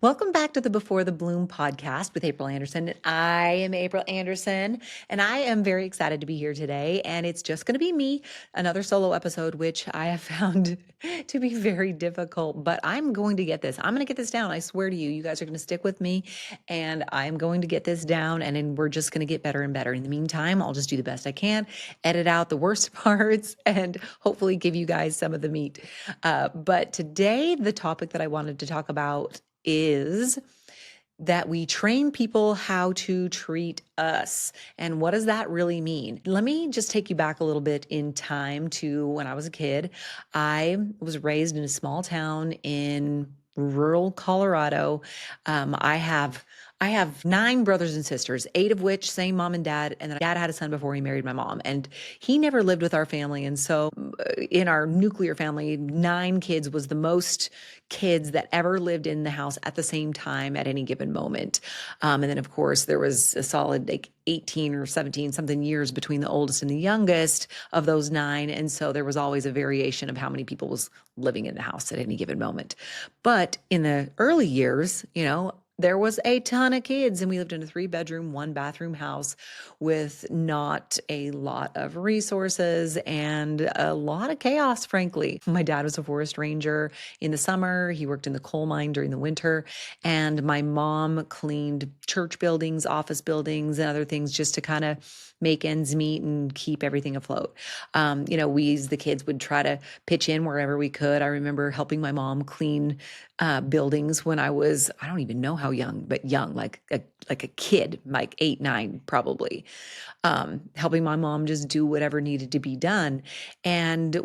Welcome back to the Before the Bloom podcast with April Anderson. And I am April Anderson, and I am very excited to be here today. And it's just going to be me, another solo episode, which I have found to be very difficult, but I'm going to get this. I'm going to get this down. I swear to you, you guys are going to stick with me, and I'm going to get this down, and then we're just going to get better and better. In the meantime, I'll just do the best I can, edit out the worst parts, and hopefully give you guys some of the meat. But today, the topic that I wanted to talk about is that we train people how to treat us. And what does that really mean? Let me just take you back a little bit in time to when I was a kid. I was raised in a small town in rural Colorado. I have 9 brothers and sisters, 8 of which same mom and dad, and then dad had a son before he married my mom, and he never lived with our family. And so, in our nuclear family, 9 kids was the most kids that ever lived in the house at the same time at any given moment. And then, of course, there was a solid like 18 or 17 something years between the oldest and the youngest of those 9. And so there was always a variation of how many people was living in the house at any given moment. But in the early years, there was a ton of kids, and we lived in a 3-bedroom, 1-bathroom house with not a lot of resources and a lot of chaos, frankly. My dad was a forest ranger in the summer. He worked in the coal mine during the winter. And my mom cleaned church buildings, office buildings, and other things just to kind of make ends meet and keep everything afloat. We as the kids would try to pitch in wherever we could. I remember helping my mom clean buildings when I was, I don't even know how young, but young, like a kid, like 8, 9, probably, helping my mom just do whatever needed to be done. And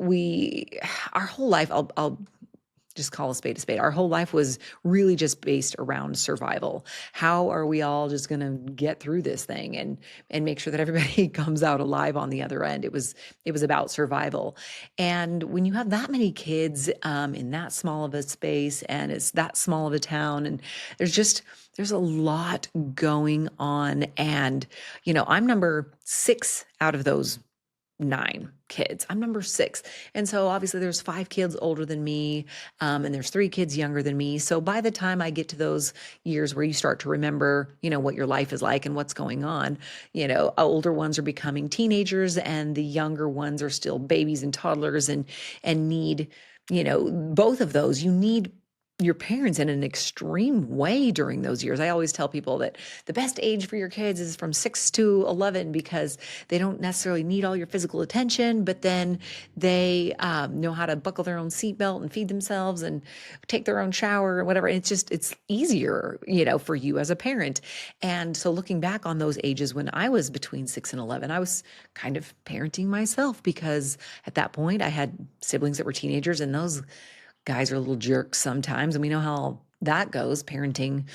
our whole life, I'll just call a spade a spade. Our whole life was really just based around survival. How are we all just going to get through this thing and make sure that everybody comes out alive on the other end? It was about survival. And when you have that many kids in that small of a space, and it's that small of a town, and there's a lot going on. And I'm number 6 out of those 9 kids. I'm number 6. And so obviously there's 5 kids older than me, and there's 3 kids younger than me. So by the time I get to those years where you start to remember, what your life is like and what's going on, older ones are becoming teenagers and the younger ones are still babies and toddlers and need, both of those. You need your parents in an extreme way during those years. I always tell people that the best age for your kids is from 6 to 11 because they don't necessarily need all your physical attention, but then they know how to buckle their own seatbelt and feed themselves and take their own shower or whatever. It's easier, for you as a parent. And so looking back on those ages when I was between 6 and 11, I was kind of parenting myself because at that point I had siblings that were teenagers, and those guys are little jerks sometimes. And we know how that goes, parenting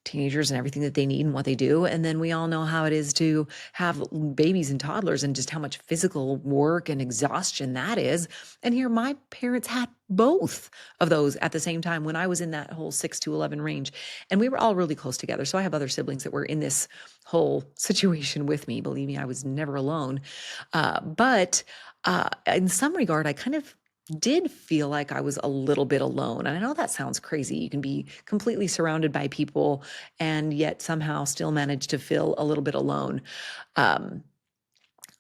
teenagers and everything that they need and what they do. And then we all know how it is to have babies and toddlers and just how much physical work and exhaustion that is. And here, my parents had both of those at the same time when I was in that whole 6 to 11 range. And we were all really close together. So I have other siblings that were in this whole situation with me. Believe me, I was never alone. But in some regard, I kind of did feel like I was a little bit alone. And I know that sounds crazy. You can be completely surrounded by people and yet somehow still manage to feel a little bit alone. Um,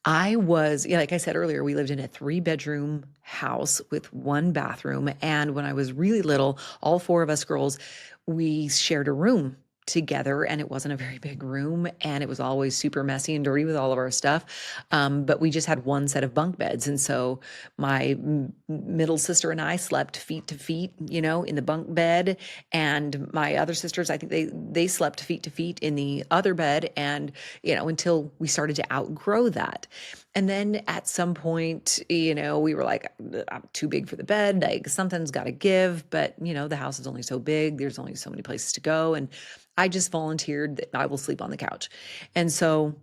I was, like I said earlier, we lived in a 3-bedroom house with 1 bathroom. And when I was really little, all 4 of us girls, we shared a room together, and it wasn't a very big room, and it was always super messy and dirty with all of our stuff. But we just had 1 set of bunk beds. And so my middle sister and I slept feet to feet, in the bunk bed. And my other sisters, I think they slept feet to feet in the other bed. And, until we started to outgrow that. And then at some point, we were like, I'm too big for the bed. Like something's got to give. But, the house is only so big. There's only so many places to go. And I just volunteered that I will sleep on the couch. And so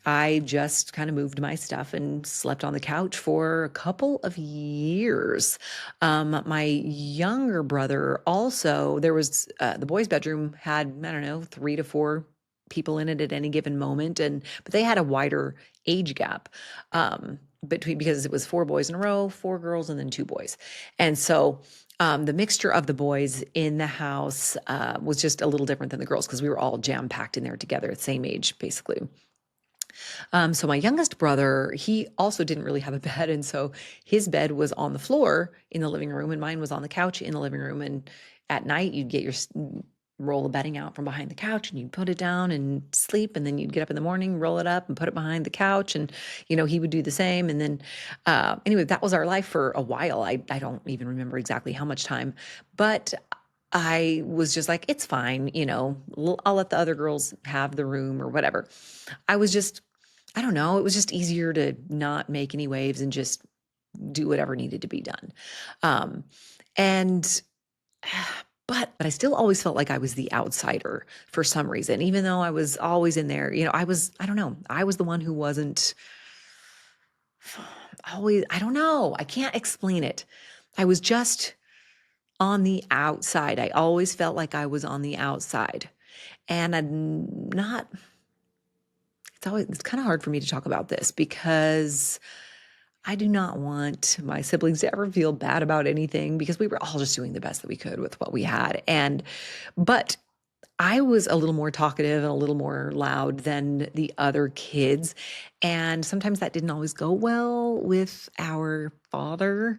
I just kind of moved my stuff and slept on the couch for a couple of years. My younger brother also, there was the boys' bedroom had, I don't know, 3 to 4 people in it at any given moment. But they had a wider age gap between, because it was 4 boys in a row, 4 girls, and then 2 boys. And so the mixture of the boys in the house was just a little different than the girls, because we were all jam packed in there together at the same age, basically. So my youngest brother, he also didn't really have a bed, and so his bed was on the floor in the living room, and mine was on the couch in the living room. And at night, you'd get your roll the bedding out from behind the couch, and you'd put it down and sleep, and then you'd get up in the morning, roll it up, and put it behind the couch, and he would do the same. And then anyway, that was our life for a while. I don't even remember exactly how much time, but I was just like, it's fine, I'll let the other girls have the room or whatever. I was just I don't know. It was just easier to not make any waves and just do whatever needed to be done. Um, and but I still always felt like I was the outsider for some reason, even though I was always in there. I don't know. I was the one who wasn't always, I don't know. I can't explain it. I was just on the outside. I always felt like I was on the outside. And I'm not, it's kind of hard for me to talk about this because I do not want my siblings to ever feel bad about anything, because we were all just doing the best that we could with what we had. But I was a little more talkative and a little more loud than the other kids. And sometimes that didn't always go well with our father,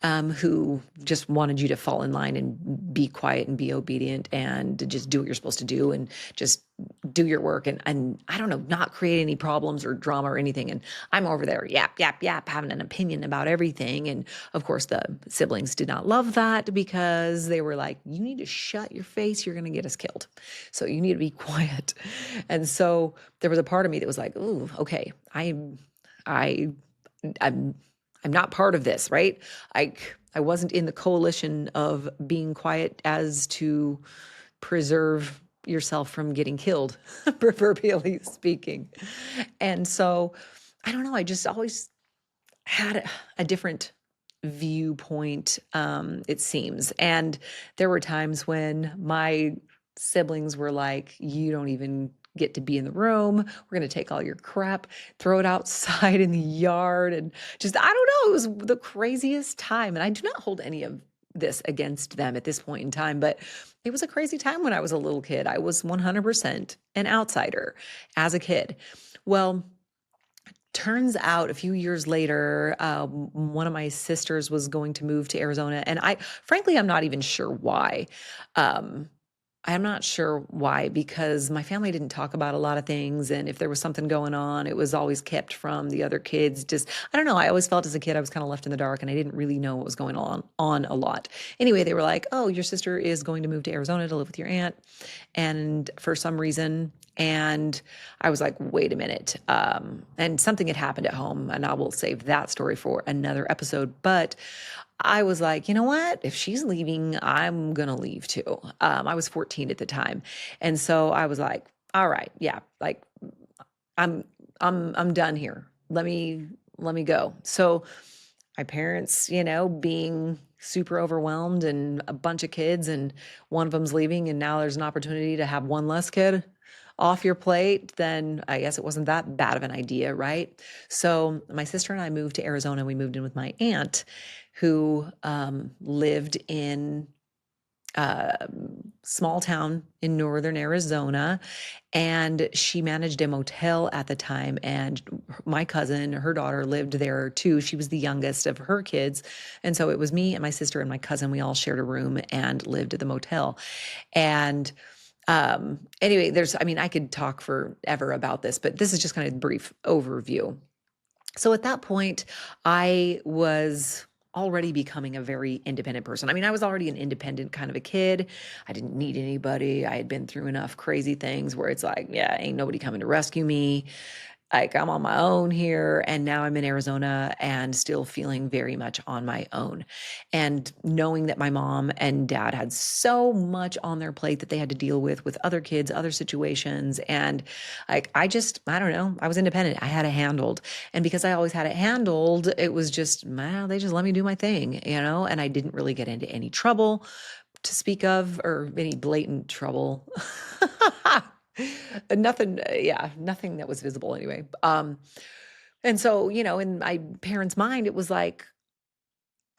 who just wanted you to fall in line and be quiet and be obedient and just do what you're supposed to do and just do your work and I don't know, not create any problems or drama or anything. And I'm over there, yap, yap, yap, having an opinion about everything. And of course, the siblings did not love that, because they were like, you need to shut your face. You're going to get us killed. So you need to be quiet. And so there was a part of me that was like, ooh, okay, I, I'm, I'm not part of this, right? I wasn't in the coalition of being quiet as to preserve yourself from getting killed, proverbially speaking. And so I don't know, I just always had a different viewpoint, it seems. And there were times when my siblings were like, you don't even get to be in the room. We're going to take all your crap, throw it outside in the yard. And just, I don't know, it was the craziest time. And I do not hold any of this against them at this point in time, but it was a crazy time when I was a little kid. I was 100% an outsider as a kid. Well, turns out a few years later, one of my sisters was going to move to Arizona. And frankly, I'm not even sure why. Um, I'm not sure why, because my family didn't talk about a lot of things. And if there was something going on, it was always kept from the other kids. Just, I don't know. I always felt as a kid, I was kind of left in the dark and I didn't really know what was going on a lot. Anyway, they were like, oh, your sister is going to move to Arizona to live with your aunt. And for some reason, and I was like, wait a minute. And something had happened at home, and I will save that story for another episode. But I was like, you know what? If she's leaving, I'm gonna leave too. I was 14 at the time, and so I was like, all right, yeah, like I'm I'm done here. Let me go. So my parents, being super overwhelmed and a bunch of kids, and one of them's leaving, and now there's an opportunity to have one less kid off your plate, then I guess it wasn't that bad of an idea, right? So my sister and I moved to Arizona. We moved in with my aunt, who lived in a small town in northern Arizona, and she managed a motel at the time. And my cousin, her daughter, lived there too. She was the youngest of her kids, and so it was me and my sister and my cousin. We all shared a room and lived at the motel. And anyway, I could talk forever about this, but this is just kind of a brief overview. So at that point, I was already becoming a very independent person. I was already an independent kind of a kid. I didn't need anybody. I had been through enough crazy things where it's like, yeah, ain't nobody coming to rescue me. Like, I'm on my own here, and now I'm in Arizona and still feeling very much on my own. And knowing that my mom and dad had so much on their plate that they had to deal with other kids, other situations. And like, I don't know, I was independent. I had it handled. And because I always had it handled, it was just, well, they just let me do my thing, and I didn't really get into any trouble to speak of, or any blatant trouble. Nothing, yeah, nothing that was visible anyway. And so, in my parents' mind, it was like,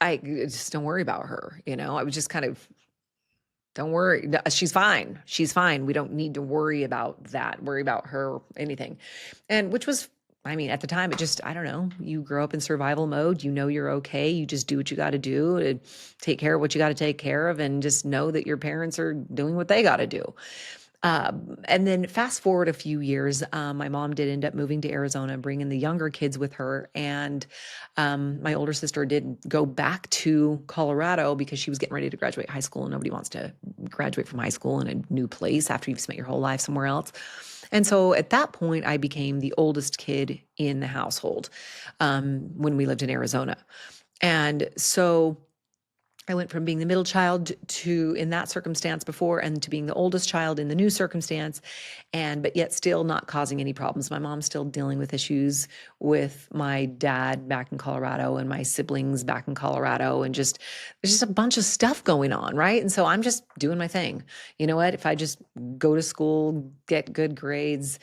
I just don't worry about her. I was just kind of, don't worry. She's fine. She's fine. We don't need to worry about that, worry about her, anything. And which was, I mean, at the time, it just, I don't know, you grow up in survival mode, you're okay. You just do what you got to do to take care of what you got to take care of and just know that your parents are doing what they got to do. And then fast forward a few years, my mom did end up moving to Arizona, bringing the younger kids with her. And my older sister did go back to Colorado because she was getting ready to graduate high school. And nobody wants to graduate from high school in a new place after you've spent your whole life somewhere else. And so at that point, I became the oldest kid in the household when we lived in Arizona. And so I went from being the middle child to in that circumstance before and to being the oldest child in the new circumstance, but yet still not causing any problems. My mom's still dealing with issues with my dad back in Colorado and my siblings back in Colorado, and just there's just a bunch of stuff going on, right? And so I'm just doing my thing. You know what? If I just go to school, get good grades,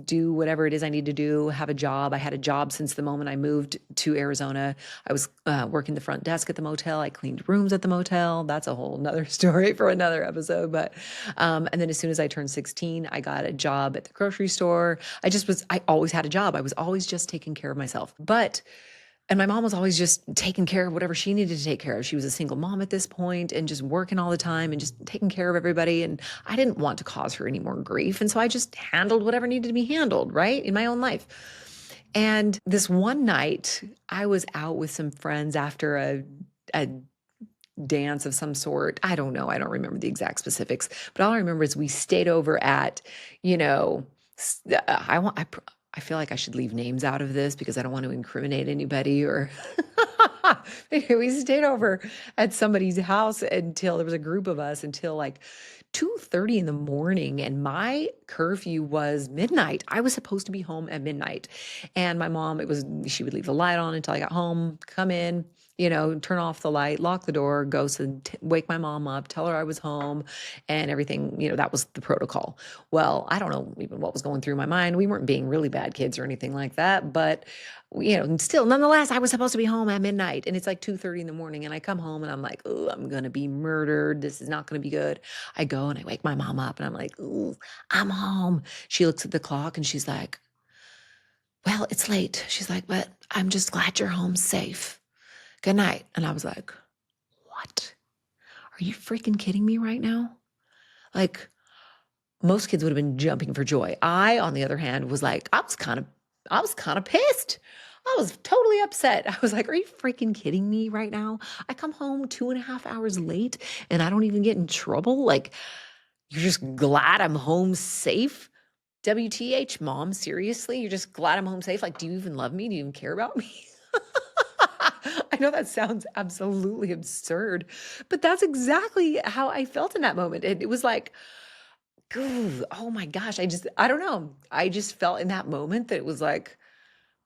do whatever it is I need to do, have a job. I had a job since the moment I moved to Arizona. I was working the front desk at the motel. I cleaned rooms at the motel. That's a whole nother story for another episode. But, and then as soon as I turned 16, I got a job at the grocery store. I always had a job. I was always just taking care of myself. And my mom was always just taking care of whatever she needed to take care of. She was a single mom at this point and just working all the time and just taking care of everybody. And I didn't want to cause her any more grief. And so I just handled whatever needed to be handled, right, in my own life. And this one night, I was out with some friends after a dance of some sort. I don't know. I don't remember the exact specifics, but all I remember is we stayed over at, you know, I feel like I should leave names out of this because I don't want to incriminate anybody or anyway, we stayed over at somebody's house until there was a group of us until like 2:30 in the morning, and my curfew was midnight. I was supposed to be home at midnight. And my mom, she would leave the light on until I got home, come in, turn off the light, lock the door, wake my mom up, tell her I was home and everything. That was the protocol. Well, I don't know even what was going through my mind. We weren't being really bad kids or anything like that, but still, nonetheless, I was supposed to be home at midnight, and it's like 2:30 in the morning, and I come home and I'm like, oh, I'm going to be murdered. This is not going to be good. I go and I wake my mom up and I'm like, ooh, I'm home. She looks at the clock and she's like, well, it's late. She's like, but I'm just glad you're home safe. Good night. And I was like, what? Are you freaking kidding me right now? Like, most kids would have been jumping for joy. I, on the other hand, was like, I was kind of pissed. I was totally upset. I was like, are you freaking kidding me right now? I come home 2.5 hours late and I don't even get in trouble. Like, you're just glad I'm home safe? WTH, mom, seriously? You're just glad I'm home safe? Like, do you even love me? Do you even care about me? I know that sounds absolutely absurd, but that's exactly how I felt in that moment. It was like, oh my gosh, I don't know. I just felt in that moment that it was like,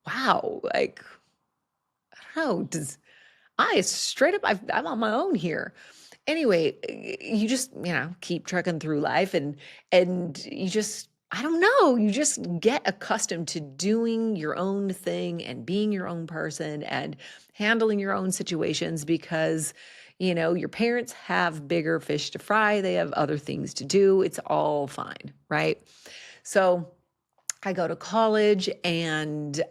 wow, like, I don't know, I straight up, I'm on my own here. Anyway, you just, keep trucking through life and you just, I don't know, you just get accustomed to doing your own thing and being your own person and handling your own situations because, your parents have bigger fish to fry. They have other things to do. It's all fine, right? So I go to college and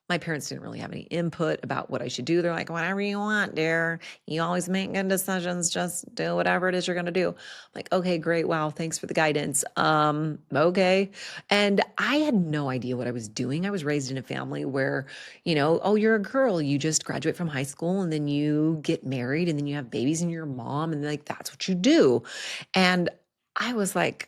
my parents didn't really have any input about what I should do. They're like, whatever you want, dear. You always make good decisions. Just do whatever it is you're going to do. I'm like, okay, great. Wow. Thanks for the guidance. Okay. And I had no idea what I was doing. I was raised in a family where, oh, you're a girl. You just graduate from high school and then you get married and then you have babies and you're a mom and like, that's what you do. And I was like,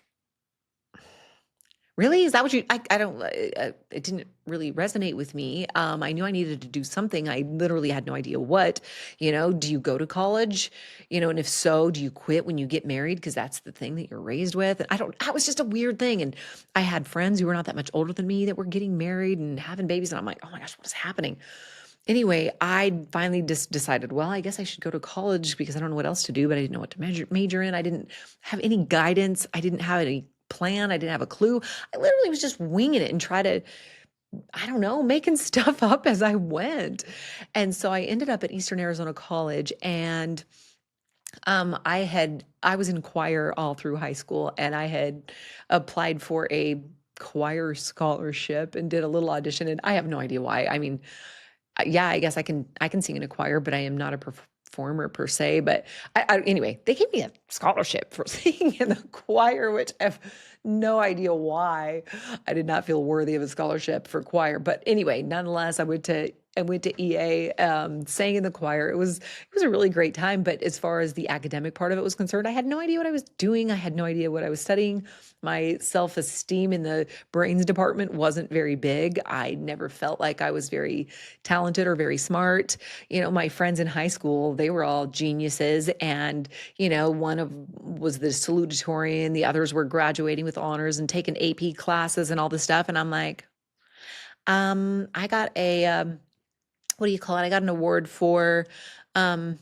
really? Is that what I don't, it didn't really resonate with me. I knew I needed to do something. I literally had no idea what, do you go to college? And if so, do you quit when you get married? Because that's the thing that you're raised with. And that was just a weird thing. And I had friends who were not that much older than me that were getting married and having babies. And I'm like, oh my gosh, what is happening? Anyway, I finally just decided, well, I guess I should go to college because I don't know what else to do, but I didn't know what to major in. I didn't have any guidance. I didn't have any plan. I didn't have a clue. I literally was just winging it and try to, I don't know, making stuff up as I went. And so I ended up at Eastern Arizona College, and I was in choir all through high school, and I had applied for a choir scholarship and did a little audition, and I have no idea why. I mean, yeah, I guess I can sing in a choir, but I am not a performer per se. But anyway, they gave me a scholarship for singing in the choir, which I have no idea why. I did not feel worthy of a scholarship for choir, but anyway, nonetheless, I went to EA, sang in the choir. It was a really great time. But as far as the academic part of it was concerned, I had no idea what I was doing. I had no idea what I was studying. My self-esteem in the brains department wasn't very big. I never felt like I was very talented or very smart. My friends in high school, they were all geniuses. And, one of was the salutatorian, the others were graduating with honors and taking AP classes and all this stuff. And I'm like, I got what do you call it? I got an award for um,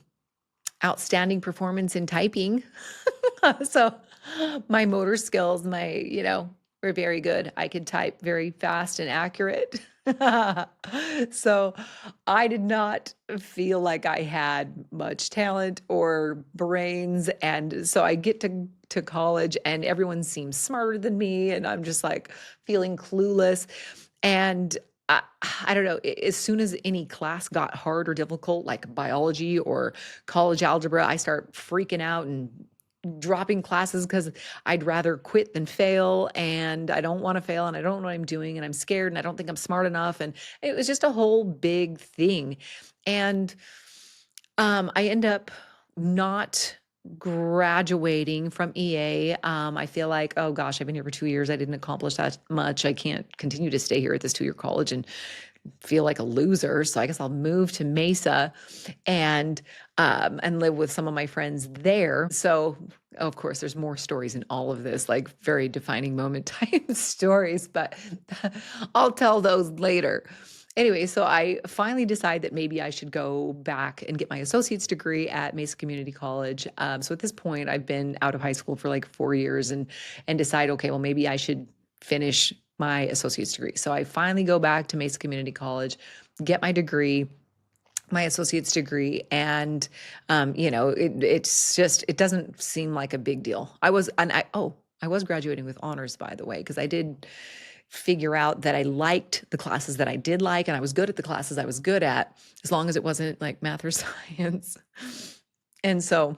outstanding performance in typing. So my motor skills, were very good. I could type very fast and accurate. So I did not feel like I had much talent or brains. And so I get to college, and everyone seems smarter than me. And I'm just like feeling clueless. And I, I don't know, as soon as any class got hard or difficult, like biology or college algebra, I start freaking out and dropping classes because I'd rather quit than fail. And I don't want to fail, and I don't know what I'm doing, and I'm scared, and I don't think I'm smart enough. And it was just a whole big thing. And I end up not graduating from EA. I feel like, oh gosh, I've been here for 2 years. I didn't accomplish that much. I can't continue to stay here at this 2-year college and feel like a loser. So I guess I'll move to Mesa and live with some of my friends there. So of course, there's more stories in all of this, like very defining moment type stories, but I'll tell those later. Anyway, so I finally decide that maybe I should go back and get my associate's degree at Mesa Community College. So at this point, I've been out of high school for like 4 years, and decide, okay, well, maybe I should finish my associate's degree. So I finally go back to Mesa Community College, get my degree, my associate's degree. And it doesn't seem like a big deal. I was graduating with honors, by the way, because I did figure out that I liked the classes that I did like, and I was good at the classes I was good at, as long as it wasn't like math or science. And so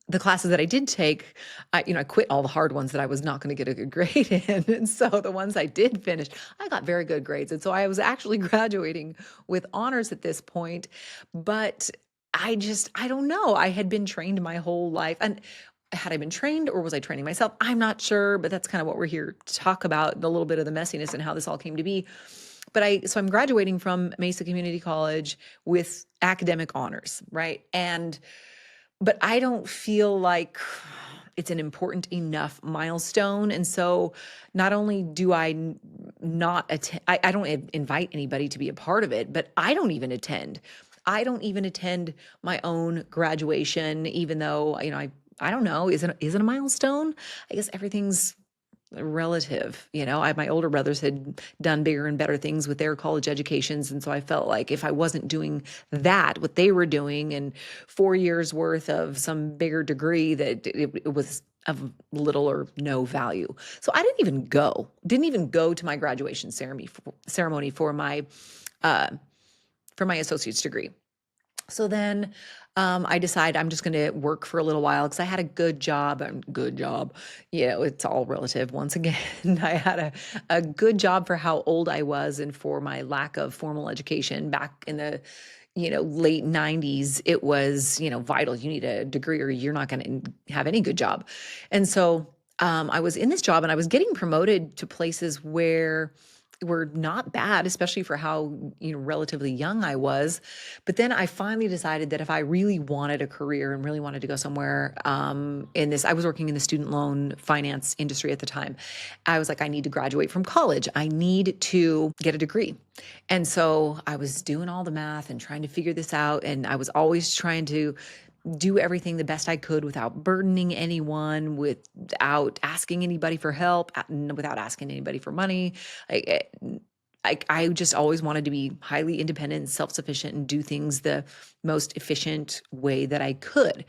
the classes that I did take, I quit all the hard ones that I was not going to get a good grade in. And so the ones I did finish, I got very good grades. And so I was actually graduating with honors at this point. But I don't know. I had been trained my whole life. And had I been trained, or was I training myself? I'm not sure, but that's kind of what we're here to talk about, a little bit of the messiness and how this all came to be. So I'm graduating from Mesa Community College with academic honors, right? But I don't feel like it's an important enough milestone. And so not only do not attend, I don't invite anybody to be a part of it, but I don't even attend. I don't even attend my own graduation, even though, I don't know, is it a milestone? I guess everything's relative. My older brothers had done bigger and better things with their college educations. And so I felt like if I wasn't doing what they were doing, and 4 years worth of some bigger degree, that it was of little or no value. So I didn't even go to my graduation ceremony uh, for my associate's degree. So then I decide I'm just going to work for a little while, because I had a good job. It's all relative. Once again, I had a good job for how old I was and for my lack of formal education back in the late 90s. It was vital. You need a degree or you're not going to have any good job. And so I was in this job, and I was getting promoted to places where were not bad, especially for how relatively young I was. But then I finally decided that if I really wanted a career and really wanted to go somewhere I was working in the student loan finance industry at the time. I was like, I need to graduate from college. I need to get a degree. And so I was doing all the math and trying to figure this out. And I was always trying to do everything the best I could without burdening anyone, without asking anybody for help, without asking anybody for money. I, I just always wanted to be highly independent and self-sufficient and do things the most efficient way that I could.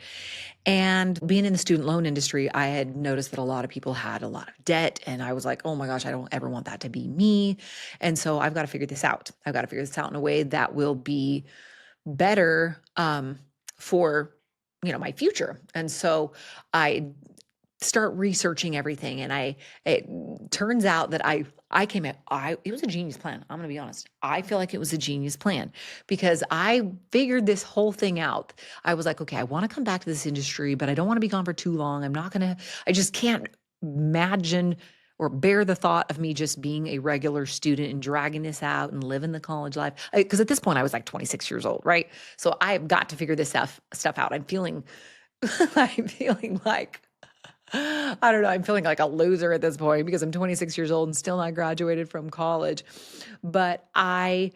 And being in the student loan industry, I had noticed that a lot of people had a lot of debt. And I was like, oh my gosh, I don't ever want that to be me. And so I've got to figure this out. I've got to figure this out in a way that will be better for my future. And so I start researching everything, and it turns out that I came at I it was a genius plan. I'm going to be honest. I feel like it was a genius plan because I figured this whole thing out. I was like, okay, I want to come back to this industry, but I don't want to be gone for too long. I just can't imagine or bear the thought of me just being a regular student and dragging this out and living the college life. Because at this point I was like 26 years old, right? So I have got to figure this stuff out. I'm feeling I'm feeling like I don't know. I'm feeling like a loser at this point because I'm 26 years old and still not graduated from college. But I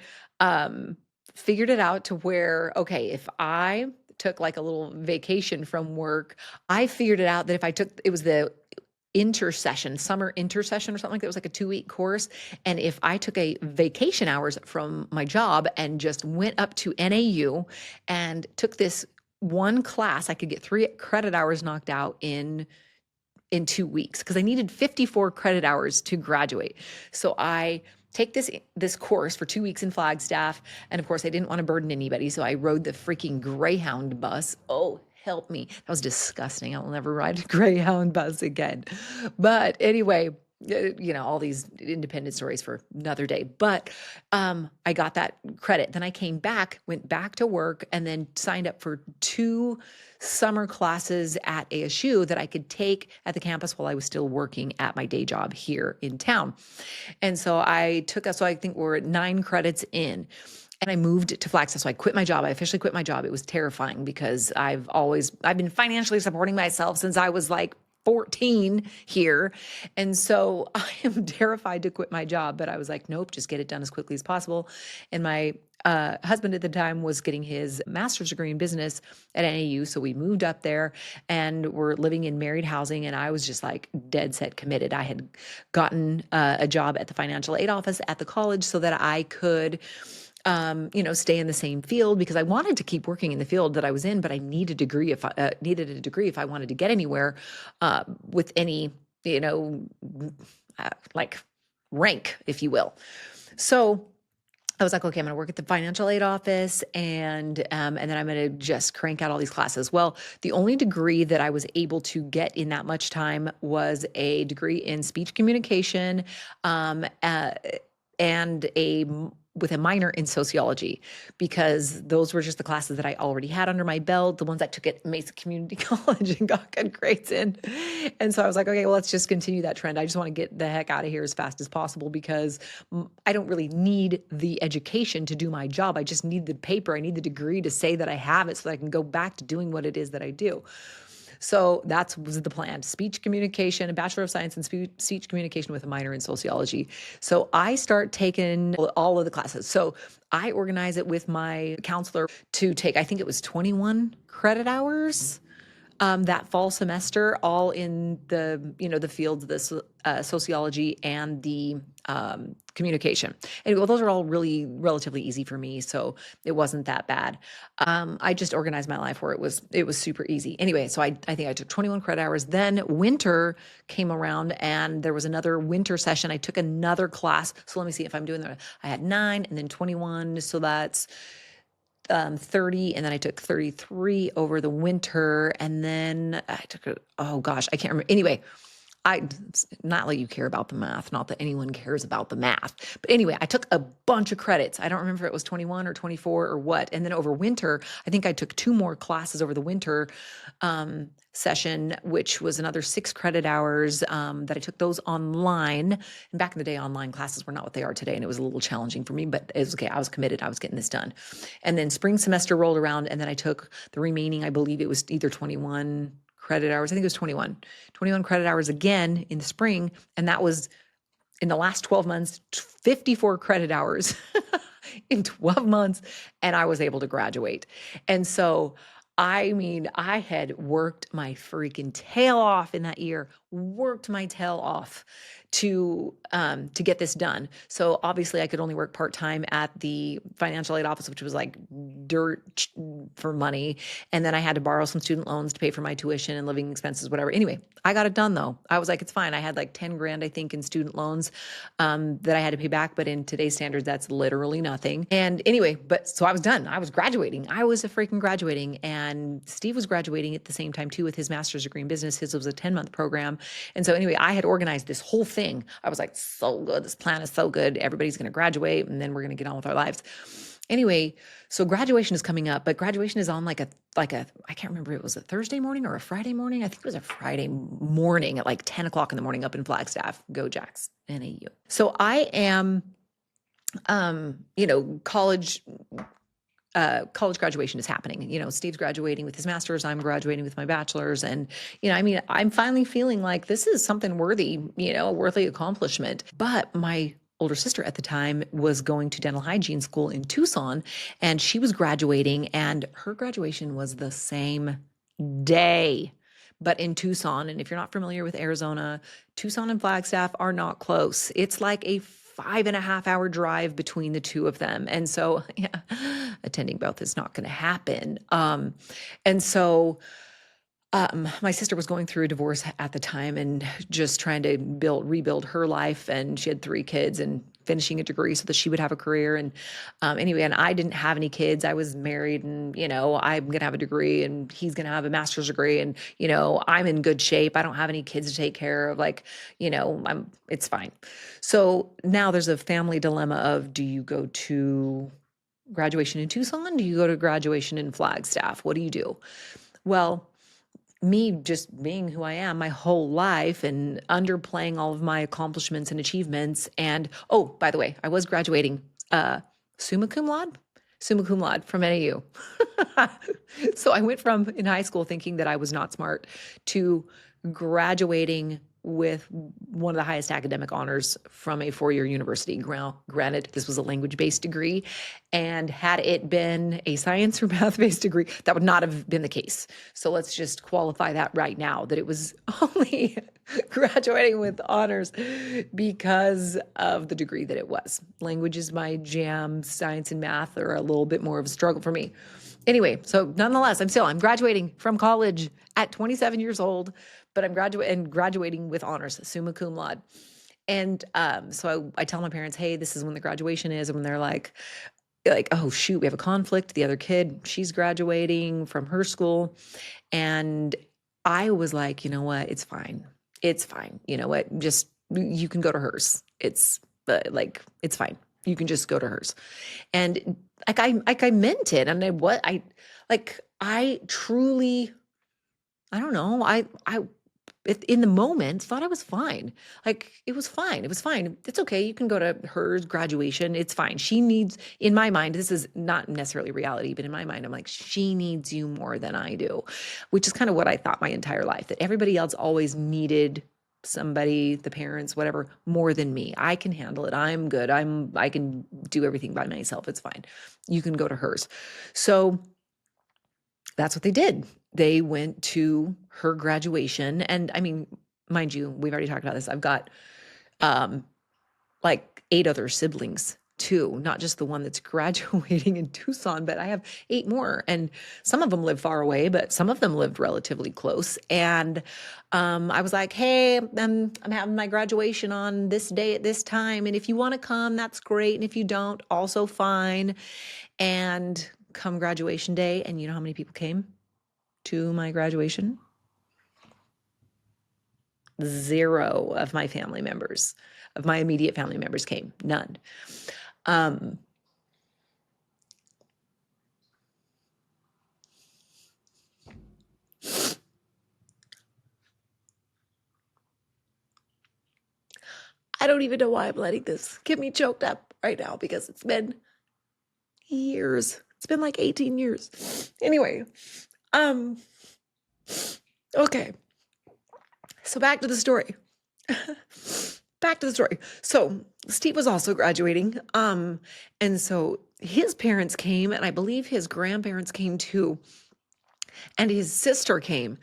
figured it out to where, okay, if I took like a little vacation from work, I figured it out that if I took, it was the intersession, summer intersession or something like that. It was like a 2-week course. And if I took a vacation hours from my job and just went up to NAU and took this one class, I could get 3 credit hours knocked out in 2 weeks because I needed 54 credit hours to graduate. So I take this course for 2 weeks in Flagstaff. And of course, I didn't want to burden anybody. So I rode the freaking Greyhound bus. Oh, help me. That was disgusting. I will never ride a Greyhound bus again. But anyway, all these independent stories for another day. But I got that credit. Then I came back, went back to work, and then signed up for 2 summer classes at ASU that I could take at the campus while I was still working at my day job here in town. And so I think we're at 9 credits in. And I moved to Flagstaff. So I quit my job. I officially quit my job. It was terrifying because I've been financially supporting myself since I was like 14 here. And so I am terrified to quit my job, but I was like, nope, just get it done as quickly as possible. And my husband at the time was getting his master's degree in business at NAU. So we moved up there and we're living in married housing. And I was just like dead set committed. I had gotten a job at the financial aid office at the college so that I could stay in the same field because I wanted to keep working in the field that I was in, but I needed needed a degree if I wanted to get anywhere with any, like rank, if you will. So I was like, okay, I'm going to work at the financial aid office, and then I'm going to just crank out all these classes. Well, the only degree that I was able to get in that much time was a degree in speech communication, and with a minor in sociology, because those were just the classes that I already had under my belt, the ones I took at Mesa Community College and got good grades in. And so I was like, okay, well, let's just continue that trend. I just want to get the heck out of here as fast as possible because I don't really need the education to do my job. I just need the paper. I need the degree to say that I have it so that I can go back to doing what it is that I do. So that was the plan: speech communication, a Bachelor of Science in speech communication with a minor in sociology. So I start taking all of the classes. So I organize it with my counselor to take, I think it was 21 credit hours that fall semester, all in the fields of the sociology and the communication. And well, those are all really relatively easy for me, so it wasn't that bad. I just organized my life where it was super easy. Anyway, so I think I took 21 credit hours. Then winter came around, and there was another winter session. I took another class. So let me see if I'm doing that. I had 9 and then 21, so that's 30, and then I took 33 over the winter, and then I took oh gosh, I can't remember. Anyway, not like you care about the math, not that anyone cares about the math. But anyway, I took a bunch of credits. I don't remember if it was 21 or 24 or what. And then over winter, I think I took 2 more classes over the winter session, which was another 6 credit hours that I took those online. And back in the day, online classes were not what they are today. And it was a little challenging for me, but it was okay. I was committed. I was getting this done. And then spring semester rolled around, and then I took the remaining, I believe it was either 21 credit hours. I think it was 21 credit hours again in the spring. And that was in the last 12 months, 54 credit hours in 12 months. And I was able to graduate. And so I mean, I had worked my freaking tail off in that year, worked my tail off to get this done. So obviously I could only work part-time at the financial aid office, which was like for money. And then I had to borrow some student loans to pay for my tuition and living expenses, whatever. Anyway, I got it done though. I was like, it's fine. I had like 10 grand, I think, in student loans that I had to pay back. But in today's standards, that's literally nothing. And anyway, but so I was done. I was graduating. I was a freaking graduating. And Steve was graduating at the same time too with his master's degree in business. His was a 10-month program. And so anyway, I had organized this whole thing. I was like, so good. This plan is so good. Everybody's going to graduate and then we're going to get on with our lives. Anyway, so graduation is coming up, but graduation is on like a I can't remember if it was a Thursday morning or a Friday morning. I think it was a Friday morning at like 10 o'clock in the morning up in Flagstaff. Go Jacks, NAU. So I am, college graduation is happening. Steve's graduating with his master's. I'm graduating with my bachelor's. And, I'm finally feeling like this is something worthy, a worthy accomplishment. But my older sister at the time was going to dental hygiene school in Tucson, and she was graduating, and her graduation was the same day, but in Tucson. And if you're not familiar with Arizona, Tucson and Flagstaff are not close. It's like a 5.5 hour drive between the two of them. And so attending both is not going to happen. And so my sister was going through a divorce at the time and just trying to rebuild her life. And she had 3 kids and finishing a degree so that she would have a career. And anyway, and I didn't have any kids. I was married and, I'm going to have a degree and he's going to have a master's degree. And, I'm in good shape. I don't have any kids to take care of. Like, it's fine. So now there's a family dilemma of, do you go to graduation in Tucson? Do you go to graduation in Flagstaff? What do you do? Well, me just being who I am my whole life and underplaying all of my accomplishments and achievements. And, oh, by the way, I was graduating summa cum laude from NAU. So I went from in high school thinking that I was not smart to graduating with one of the highest academic honors from a 4-year university. Granted, this was a language-based degree, and had it been a science or math-based degree, that would not have been the case. So let's just qualify that right now, that it was only graduating with honors because of the degree that it was. Language is my jam. Science and math are a little bit more of a struggle for me. Anyway, so nonetheless, I'm graduating from college at 27 years old, but I'm graduating with honors, summa cum laude. And so I tell my parents, hey, this is when the graduation is. And when they're like, oh shoot, we have a conflict. The other kid, she's graduating from her school. And I was like, you know what? It's fine. It's fine. You know what? Just, you can go to hers. It's it's fine. You can just go to hers. And I meant it. And I truly, I don't know. I in the moment thought I was fine. Like it was fine. It was fine. It's okay. You can go to her graduation. It's fine. She needs, in my mind, this is not necessarily reality, but in my mind, I'm like, she needs you more than I do, which is kind of what I thought my entire life, that everybody else always needed somebody, the parents, whatever, more than me. I can handle it. I'm good. I can do everything by myself. It's fine. You can go to hers. So that's what they did. They went to her graduation. And mind you, we've already talked about this. I've got like 8 other siblings too, not just the one that's graduating in Tucson, but I have 8 more. And some of them live far away, but some of them lived relatively close. And I was like, hey, I'm having my graduation on this day at this time. And if you want to come, that's great. And if you don't, also fine. And come graduation day, and you know how many people came to my graduation? 0 of my family members, of my immediate family members came. None. I don't even know why I'm letting this get me choked up right now, because it's been years. It's been like 18 years. Anyway, okay. So back to the story. So Steve was also graduating. And so his parents came, and I believe his grandparents came too. and his sister came.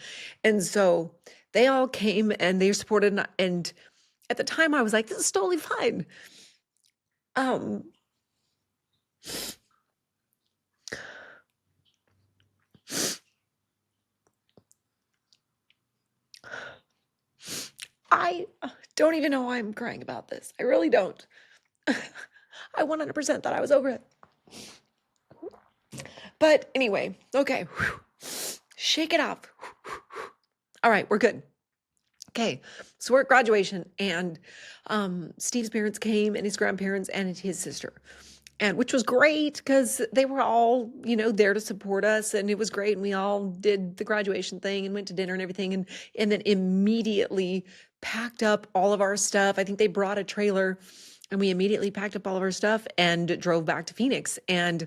And so they all came and they supported. And at the time I was like, this is totally fine. Um, I don't even know why I'm crying about this. I really don't. I 100% thought I was over it. But anyway, okay. Shake it off. All right, we're good. Okay, so we're at graduation, and Steve's parents came, and his grandparents, and his sister, and which was great because they were all, there to support us, and it was great. And we all did the graduation thing and went to dinner and everything, and then immediately packed up all of our stuff. I think they brought a trailer, and we immediately packed up all of our stuff and drove back to Phoenix. And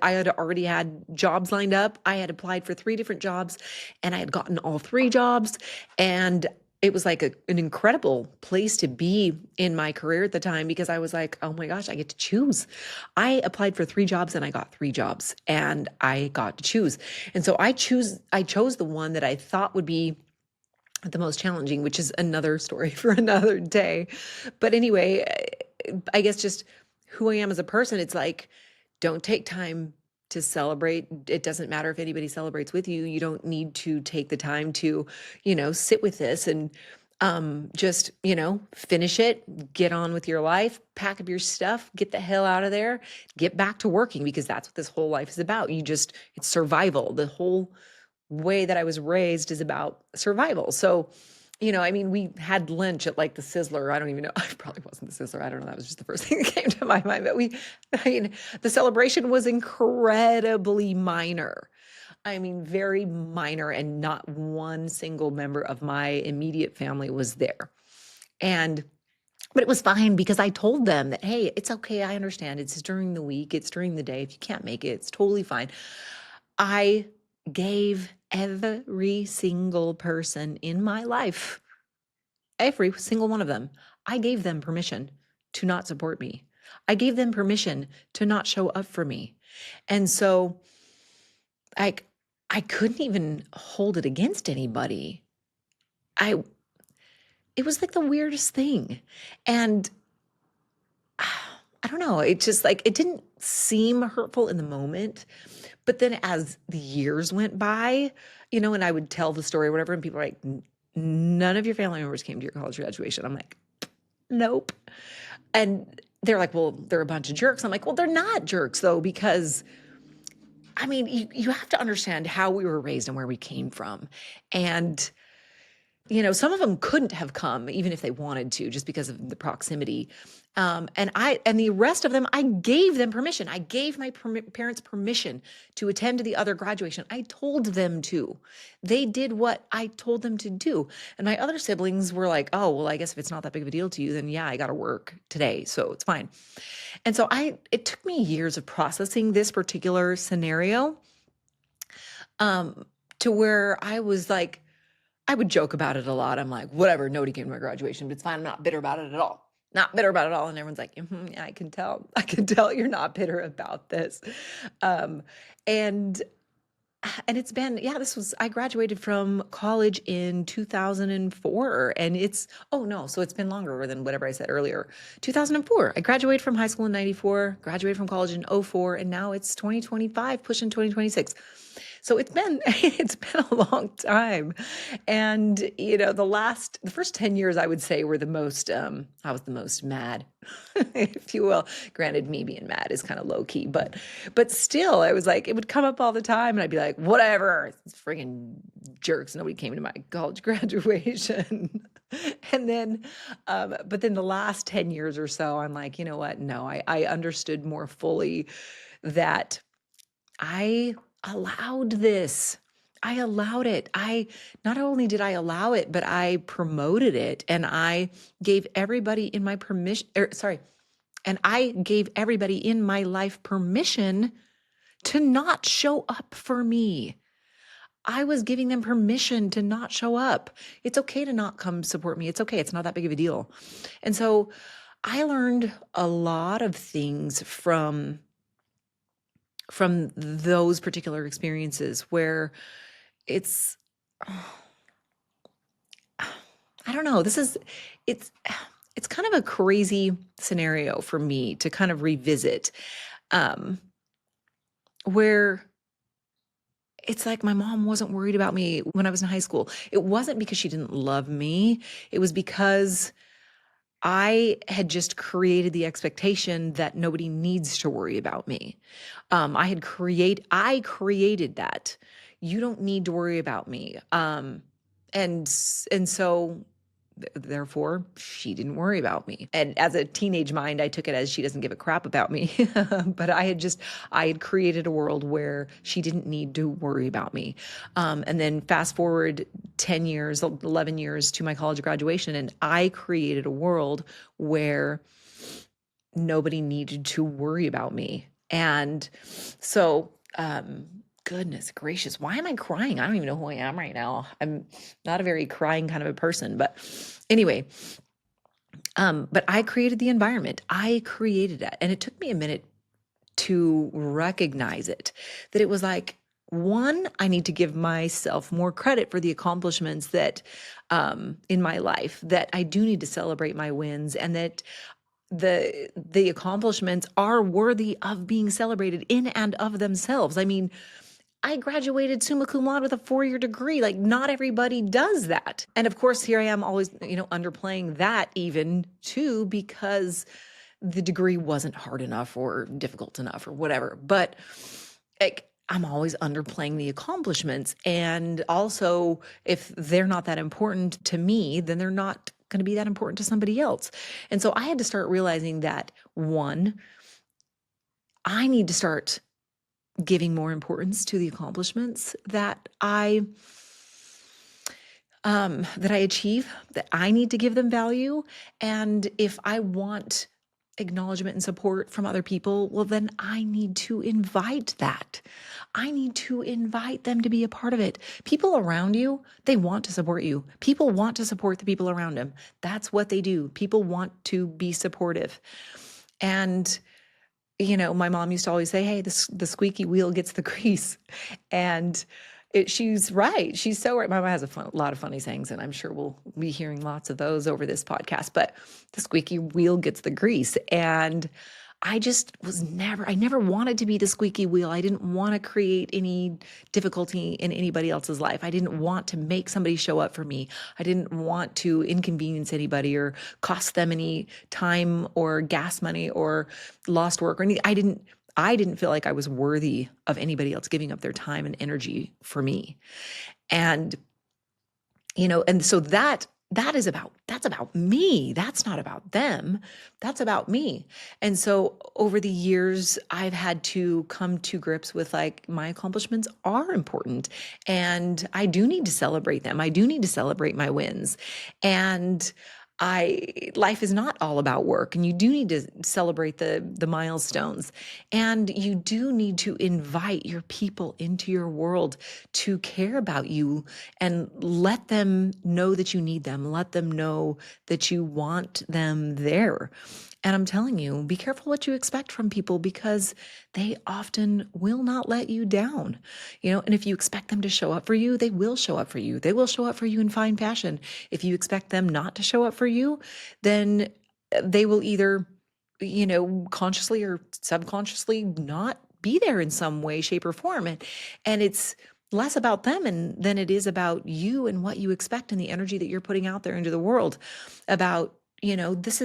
I had already had jobs lined up. I had applied for 3 different jobs, and I had gotten all 3 jobs. And it was like an incredible place to be in my career at the time, because I was like, oh my gosh, I get to choose. I applied for 3 jobs and I got 3 jobs, and I got to choose. And so I chose the one that I thought would be the most challenging, which is another story for another day. But anyway, I guess just who I am as a person, it's like, don't take time to celebrate. It doesn't matter if anybody celebrates with you. You don't need to take the time to, sit with this and just, finish it, get on with your life, pack up your stuff, get the hell out of there, get back to working, because that's what this whole life is about. It's survival. The whole way that I was raised is about survival. So, we had lunch at like the Sizzler. I don't even know. I probably wasn't the Sizzler. I don't know. That was just the first thing that came to my mind. But the celebration was incredibly minor. Very minor, and not one single member of my immediate family was there. But it was fine, because I told them that, hey, it's okay. I understand. It's during the week. It's during the day. If you can't make it, it's totally fine. I gave every single person in my life, every single one of them, I gave them permission to not support me. I gave them permission to not show up for me. And so I couldn't even hold it against anybody. It was like the weirdest thing. And I don't know, it just like, it didn't seem hurtful in the moment. But then as the years went by, and I would tell the story or whatever, and people were like, none of your family members came to your college graduation. I'm like, nope. And they're like, well, they're a bunch of jerks. I'm like, well, they're not jerks though, because you have to understand how we were raised and where we came from. And some of them couldn't have come even if they wanted to, just because of the proximity. And the rest of them, I gave them permission. I gave my parents permission to attend to the other graduation. I told them to. They did what I told them to do. And my other siblings were like, oh, well, I guess if it's not that big of a deal to you, then yeah, I got to work today, so it's fine. And so it took me years of processing this particular scenario, to where I was like, I would joke about it a lot. I'm like, whatever, nobody came to my graduation, but it's fine. I'm not bitter about it at all. Not bitter about it at all. And everyone's like, yeah, I can tell. I can tell you're not bitter about this. And it's been, I graduated from college in 2004, and so it's been longer than whatever I said earlier. 2004, I graduated from high school in 94, graduated from college in 04, and now it's 2025, pushing 2026. So it's been a long time. And, the first 10 years, I would say, were the most, I was the most mad, if you will. Granted, me being mad is kind of low key, but still, I was like, it would come up all the time, and I'd be like, whatever, it's friggin' jerks. Nobody came to my college graduation. And then, but then the last 10 years or so, I'm like, you know what? No, I understood more fully that I allowed this. I allowed it. Not only did I allow it, but I promoted it, and I gave everybody in my and I gave everybody in my life permission to not show up for me. I was giving them permission to not show up. It's okay to not come support me. It's okay. It's not that big of a deal. And so I learned a lot of things from from those particular experiences where it's, I don't know, it's, it's kind of a crazy scenario for me to kind of revisit, um, where it's like my mom wasn't worried about me when I was in high school. It wasn't because she didn't love me. It was because I had just created the expectation that nobody needs to worry about me. I created that. You don't need to worry about me. And so therefore she didn't worry about me. And as a teenage mind, I took it as she doesn't give a crap about me. But I had created a world where she didn't need to worry about me. And then fast forward 10 years, 11 years to my college graduation, and I created a world where nobody needed to worry about me. And so, goodness gracious, why am I crying? I don't even know who I am right now. I'm not a very crying kind of a person, but anyway, but I created the environment. I created it. And it took me a minute to recognize it, that it was like, one, I need to give myself more credit for the accomplishments that in my life, that I do need to celebrate my wins, and that the accomplishments are worthy of being celebrated in and of themselves. I mean, I graduated summa cum laude with a 4-year degree. Like, not everybody does that. And of course, here I am always, underplaying that even too, because the degree wasn't hard enough or difficult enough or whatever. But like, I'm always underplaying the accomplishments. And also, if they're not that important to me, then they're not going to be that important to somebody else. And so I had to start realizing that, one, I need to start giving more importance to the accomplishments that I achieve, that I need to give them value. And if I want acknowledgement and support from other people, well, then I need to invite that. I need to invite them to be a part of it. People around you, they want to support you. People want to support the people around them. That's what they do. People want to be supportive. And my mom used to always say, "Hey, the squeaky wheel gets the grease," and she's right. She's so right. My mom has a lot of funny sayings, and I'm sure we'll be hearing lots of those over this podcast. But the squeaky wheel gets the grease, and I never wanted to be the squeaky wheel. I didn't want to create any difficulty in anybody else's life. I didn't want to make somebody show up for me. I didn't want to inconvenience anybody or cost them any time or gas money or lost work or anything. I didn't feel like I was worthy of anybody else giving up their time and energy for me. And and so that's about me. That's not about them. That's about me. And so over the years, I've had to come to grips with, like, my accomplishments are important, and I do need to celebrate them. I do need to celebrate my wins. And life is not all about work, and you do need to celebrate the milestones, and you do need to invite your people into your world to care about you, and let them know that you need them, let them know that you want them there. And I'm telling you, be careful what you expect from people, because they often will not let you down. And if you expect them to show up for you, they will show up for you. They will show up for you in fine fashion. If you expect them not to show up for you, then they will either, consciously or subconsciously not be there in some way, shape, or form. And it's less about them than it is about you and what you expect and the energy that you're putting out there into the world about, this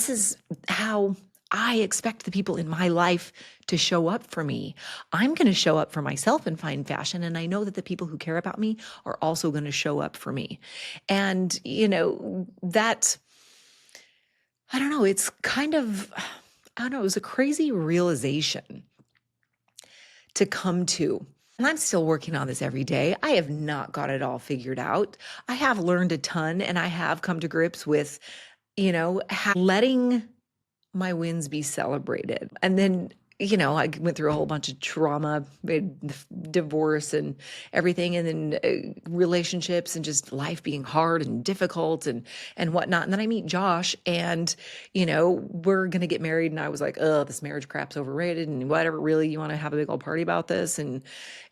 is how I expect the people in my life to show up for me. I'm going to show up for myself in fine fashion. And I know that the people who care about me are also going to show up for me. And, that, I don't know, it's kind of, I don't know, it was a crazy realization to come to. And I'm still working on this every day. I have not got it all figured out. I have learned a ton, and I have come to grips with, letting my wins be celebrated. And then I went through a whole bunch of trauma, divorce and everything, and then relationships and just life being hard and difficult and whatnot. And then I meet Josh, and we're gonna get married, and I was like, oh, this marriage crap's overrated, and whatever. Really, you want to have a big old party about this, and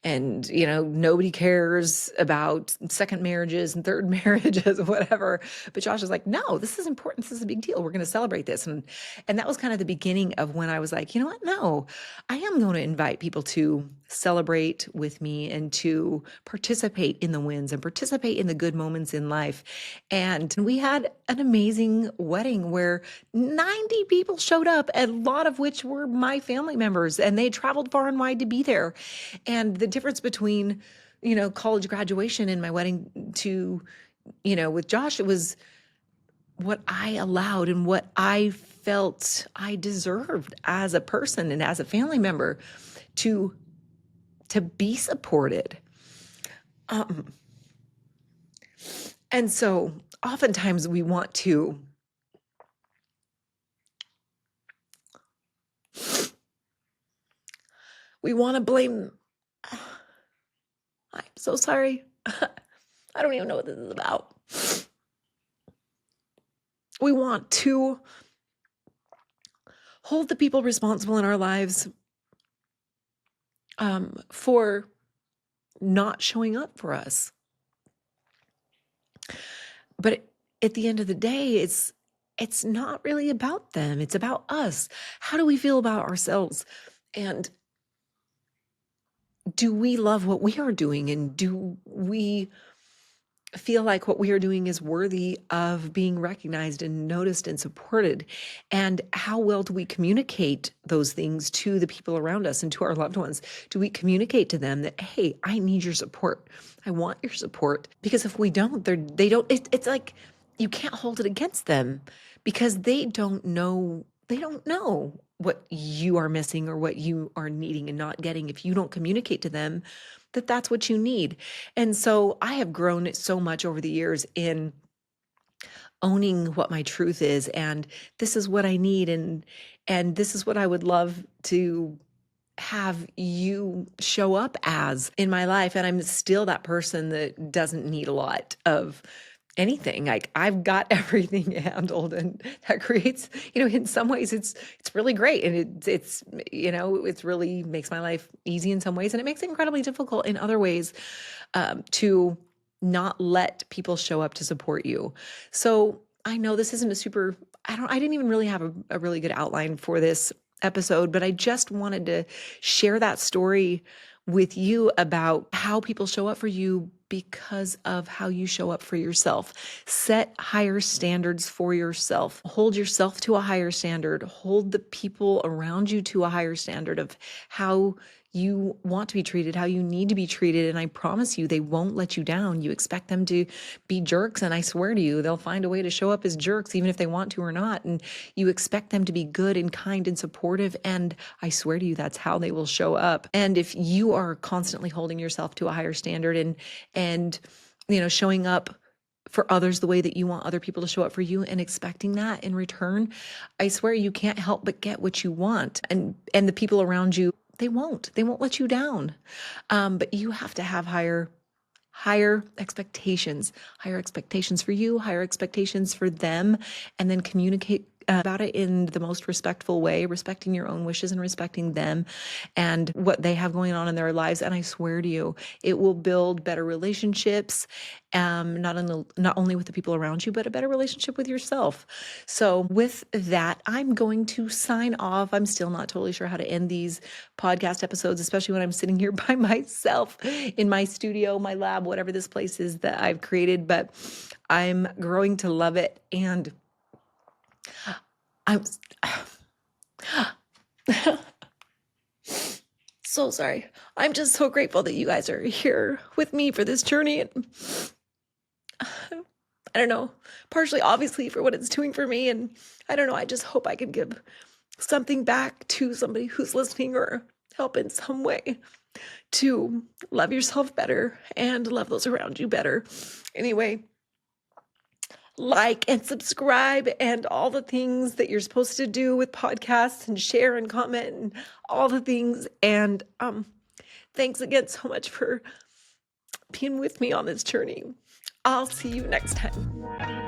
nobody cares about second marriages and third marriages, whatever. But Josh is like, no, this is important. This is a big deal. We're going to celebrate this. And that was kind of the beginning of when I was like, you know what? No, I am going to invite people to celebrate with me and to participate in the wins and participate in the good moments in life. And we had an amazing wedding where 90 people showed up, a lot of which were my family members, and they traveled far and wide to be there. And the difference between, college graduation and my wedding to, with Josh, it was what I allowed and what I felt I deserved as a person and as a family member to be supported. And so oftentimes we want to blame. I'm so sorry. I don't even know what this is about. We want to hold the people responsible in our lives for not showing up for us. But at the end of the day, it's not really about them. It's about us. How do we feel about ourselves? And do we love what we are doing? And do we feel like what we are doing is worthy of being recognized and noticed and supported? And how well do we communicate those things to the people around us and to our loved ones? Do we communicate to them that, hey, I need your support. I want your support? Because if we don't, it's like you can't hold it against them because they don't know what you are missing or what you are needing and not getting if you don't communicate to them that that's what you need. And so I have grown so much over the years in owning what my truth is, and this is what I need, and this is what I would love to have you show up as in my life. And I'm still that person that doesn't need a lot of anything. Like, I've got everything handled, and that creates, in some ways it's really great, and it's it's really makes my life easy in some ways, and it makes it incredibly difficult in other ways, to not let people show up to support you. So I know this isn't I didn't even really have a really good outline for this episode, but I just wanted to share that story with you about how people show up for you because of how you show up for yourself. Set higher standards for yourself. Hold yourself to a higher standard. Hold the people around you to a higher standard of how you want to be treated, how you need to be treated. And I promise you, they won't let you down. You expect them to be jerks, and I swear to you, they'll find a way to show up as jerks, even if they want to or not. And you expect them to be good and kind and supportive, and I swear to you, that's how they will show up. And if you are constantly holding yourself to a higher standard and showing up for others the way that you want other people to show up for you and expecting that in return, I swear you can't help but get what you want. And the people around you, they won't let you down. But you have to have higher expectations for you, higher expectations for them, and then communicate about it in the most respectful way, respecting your own wishes and respecting them and what they have going on in their lives. And I swear to you, it will build better relationships, not only with the people around you, but a better relationship with yourself. So with that, I'm going to sign off. I'm still not totally sure how to end these podcast episodes, especially when I'm sitting here by myself in my studio, my lab, whatever this place is that I've created, but I'm growing to love it. And I'm so sorry. I'm just so grateful that you guys are here with me for this journey. And I don't know, partially obviously for what it's doing for me. And I don't know, I just hope I can give something back to somebody who's listening or help in some way to love yourself better and love those around you better. Anyway, like and subscribe and all the things that you're supposed to do with podcasts, and share and comment and all the things. And thanks again so much for being with me on this journey. I'll see you next time.